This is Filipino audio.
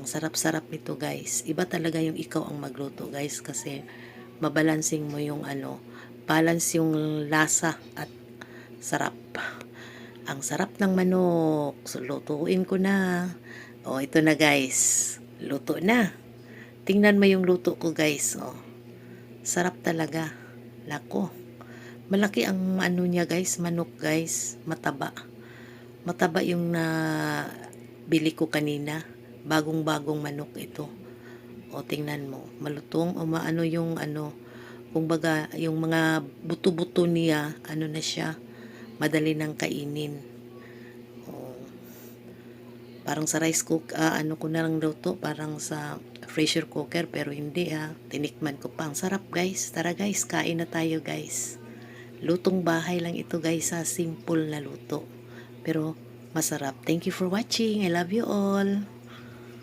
Ang sarap-sarap nito guys. Iba talaga yung ikaw ang magluto guys kasi mabalancing mo yung balance yung lasa at sarap. Ang sarap ng manok. So, lutuin ko na. O, ito na guys. Luto na. Tingnan mo yung luto ko guys. O, sarap talaga. Lako. Malaki ang niya guys, manok guys. Mataba. Mataba yung bili ko kanina. Bagong-bagong manok ito. O, tingnan mo. Malutong o maano yung kumbaga, yung mga buto-buto niya, na siya, madali nang kainin. O, parang sa rice cook, ko na lang luto, parang sa pressure cooker, pero hindi tinikman ko pa. Ang sarap guys. Tara guys, kain na tayo guys. Lutong bahay lang ito guys, simple na luto. Pero masarap. Thank you for watching. I love you all.